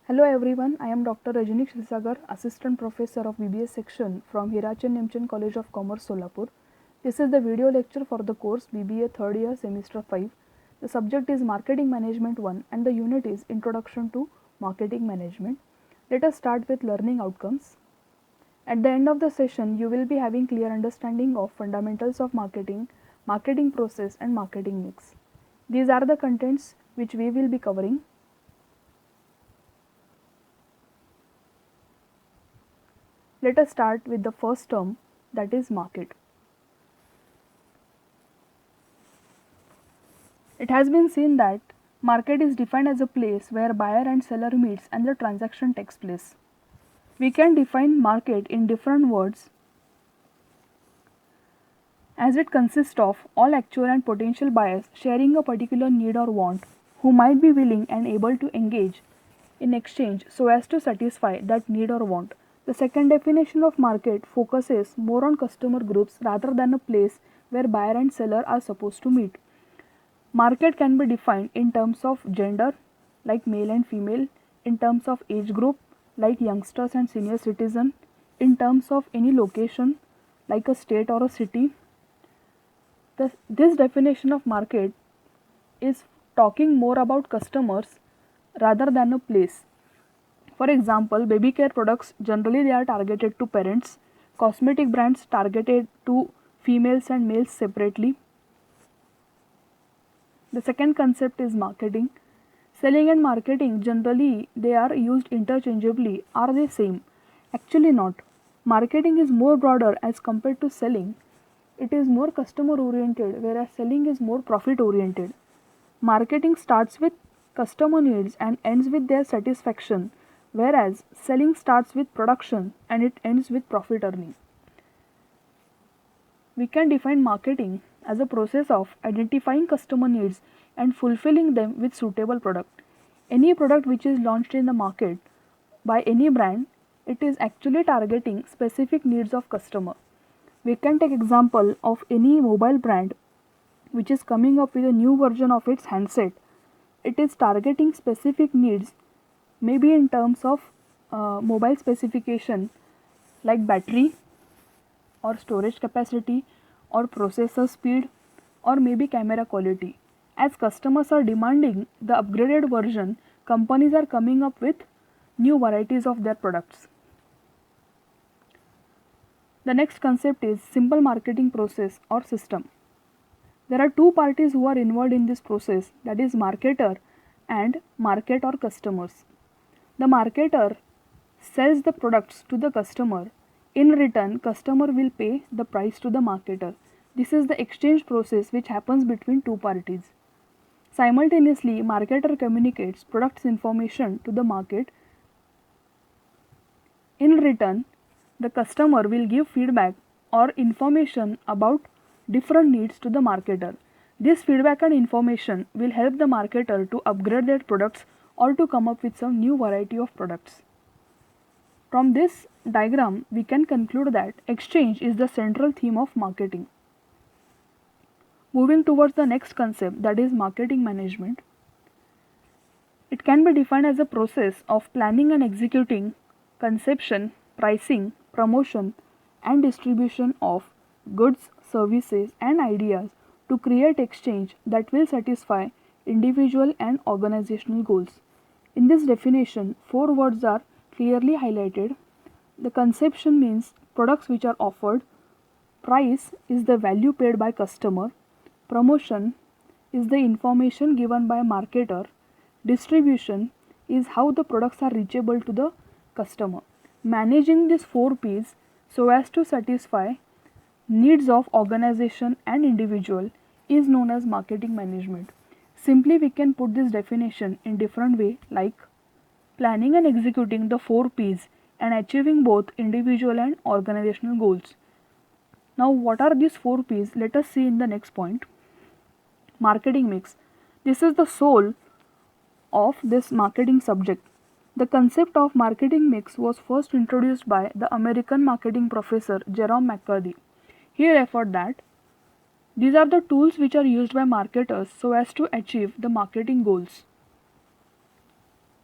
Hello everyone, I am Dr. Rajni Kshirsagar, Assistant Professor of BBA section from Hirachan Nemchan College of Commerce, Solapur. This is the video lecture for the course BBA 3rd year semester 5. The subject is Marketing Management 1 and the unit is Introduction to Marketing Management. Let us start with learning outcomes. At the end of the session, you will be having clear understanding of fundamentals of marketing, marketing process and marketing mix. These are the contents which we will be covering. Let us start with the first term, that is market. It has been seen that market is defined as a place where buyer and seller meets and the transaction takes place. We can define market in different words as it consists of all actual and potential buyers sharing a particular need or want who might be willing and able to engage in exchange so as to satisfy that need or want. The second definition of market focuses more on customer groups rather than a place where buyer and seller are supposed to meet. Market can be defined in terms of gender, like male and female, in terms of age group, like youngsters and senior citizen, in terms of any location, like a state or a city. This definition of market is talking more about customers rather than a place. For example, baby care products generally they are targeted to parents, cosmetic brands targeted to females and males separately. The second concept is marketing. Selling and marketing generally they are used interchangeably. Are they same? Actually not. Marketing is more broader as compared to selling. It is more customer oriented whereas selling is more profit oriented. Marketing starts with customer needs and ends with their satisfaction, whereas selling starts with production and it ends with profit earning. We can define marketing as a process of identifying customer needs and fulfilling them with suitable product. Any product which is launched in the market by any brand, it is actually targeting specific needs of customer. We can take example of any mobile brand which is coming up with a new version of its handset. It is targeting specific needs, maybe in terms of mobile specification like battery or storage capacity or processor speed or maybe camera quality. As customers are demanding the upgraded version, companies are coming up with new varieties of their products. The next concept is simple marketing process or system. There are two parties who are involved in this process, that is marketer and market or customers. The marketer sells the products to the customer. In return, customer will pay the price to the marketer. This is the exchange process which happens between two parties. Simultaneously, marketer communicates products information to the market. In return, the customer will give feedback or information about different needs to the marketer. This feedback and information will help the marketer to upgrade their products or to come up with some new variety of products. From this diagram, we can conclude that exchange is the central theme of marketing. Moving towards the next concept, that is marketing management. It can be defined as a process of planning and executing conception, pricing, promotion and distribution of goods, services and ideas to create exchange that will satisfy individual and organizational goals. In this definition, four words are clearly highlighted. The conception means products which are offered, price is the value paid by customer, promotion is the information given by marketer, distribution is how the products are reachable to the customer. Managing these four P's so as to satisfy needs of organization and individual is known as marketing management. Simply we can put this definition in different way like planning and executing the four P's and achieving both individual and organizational goals. Now what are these four P's? Let us see in the next point. Marketing mix. This is the soul of this marketing subject. The concept of marketing mix was first introduced by the American marketing professor Jerome McCarthy. He referred that these are the tools which are used by marketers so as to achieve the marketing goals.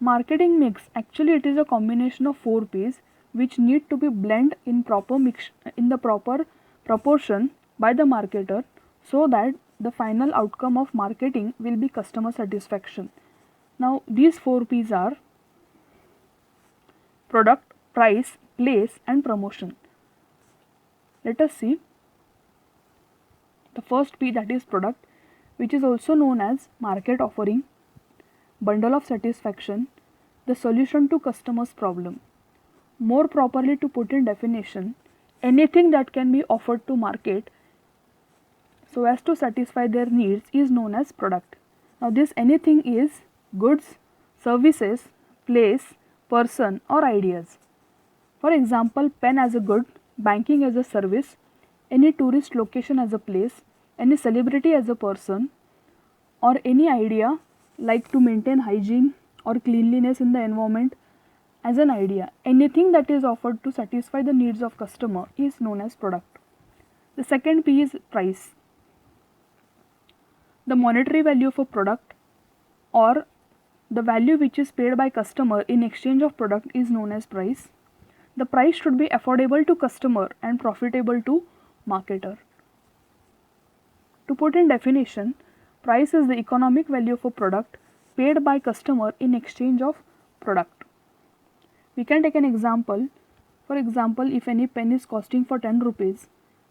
Marketing mix, actually it is a combination of 4 P's which need to be blended in the proper proportion by the marketer, so that the final outcome of marketing will be customer satisfaction. Now these 4 P's are product, price, place and promotion. Let us see the first P, that is product, which is also known as market offering, bundle of satisfaction, the solution to customer's problem. More properly to put in definition, anything that can be offered to market so as to satisfy their needs is known as product. Now this anything is goods, services, place, person or ideas. For example, pen as a good, banking as a service, any tourist location as a place, any celebrity as a person, or any idea like to maintain hygiene or cleanliness in the environment as an idea. Anything that is offered to satisfy the needs of customer is known as product. The second P is price. The monetary value of a product or the value which is paid by customer in exchange of product is known as price. The price should be affordable to customer and profitable to marketer. To put in definition, price is the economic value of a product paid by customer in exchange of product. We can take an example. For example, if any pen is costing for 10 rupees,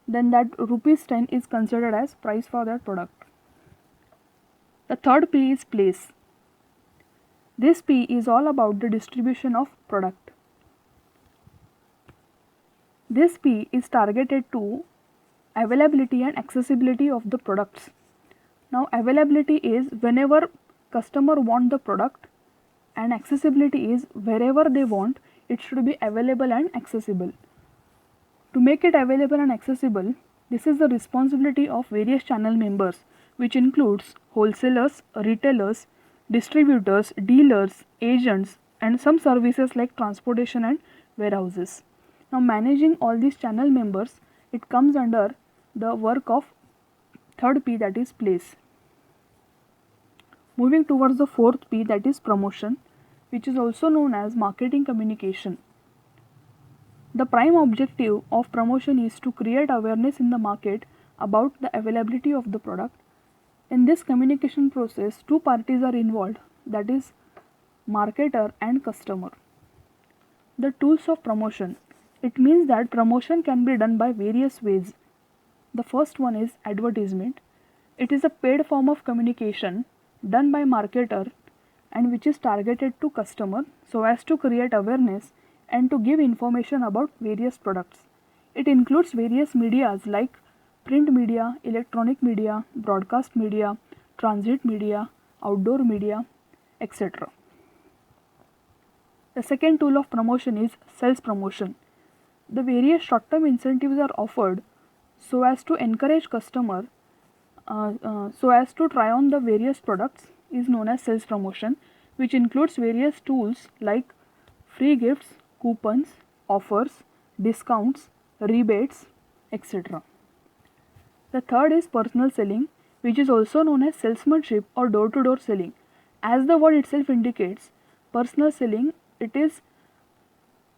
then that rupees 10 is considered as price for that product. The third P is place. This P is all about the distribution of product. This P is targeted to availability and accessibility of the products. Now availability is whenever customer want the product, and accessibility is wherever they want it should be available and accessible. To make it available and accessible, this is the responsibility of various channel members, which includes wholesalers, retailers, distributors, dealers, agents and some services like transportation and warehouses. Now managing all these channel members, it comes under the work of third P, that is place. Moving towards the fourth P, that is promotion, which is also known as marketing communication. The prime objective of promotion is to create awareness in the market about the availability of the product. In this communication process, two parties are involved, that is marketer and customer. The tools of promotion. It means that promotion can be done by various ways. The first one is advertisement. It is a paid form of communication done by marketer and which is targeted to customer so as to create awareness and to give information about various products. It includes various medias like print media, electronic media, broadcast media, transit media, outdoor media, etc. The second tool of promotion is sales promotion. The various short-term incentives are offered so as to encourage customer so as to try on the various products is known as sales promotion, which includes various tools like free gifts, coupons, offers, discounts, rebates, etc. The third is personal selling, which is also known as salesmanship or door-to-door selling. As the word itself indicates, personal selling, it is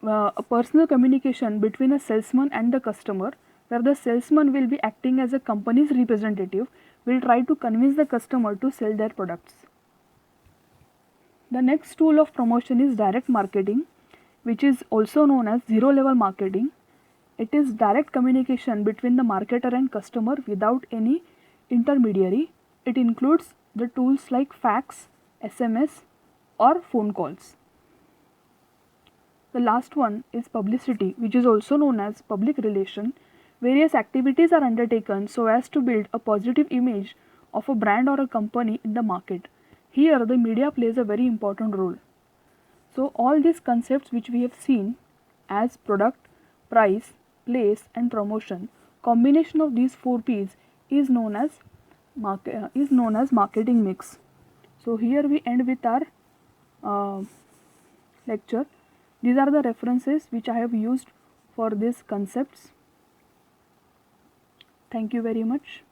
a personal communication between a salesman and the customer, where the salesman will be acting as a company's representative, will try to convince the customer to sell their products. The next tool of promotion is direct marketing, which is also known as zero-level marketing. It is direct communication between the marketer and customer without any intermediary. It includes the tools like fax, SMS or phone calls. The last one is publicity, which is also known as public relation. Various activities are undertaken so as to build a positive image of a brand or a company in the market. Here the media plays a very important role. So all these concepts which we have seen as product, price, place and promotion, combination of these 4 P's is known as marketing mix. So here we end with our lecture. These are the references which I have used for these concepts. Thank you very much.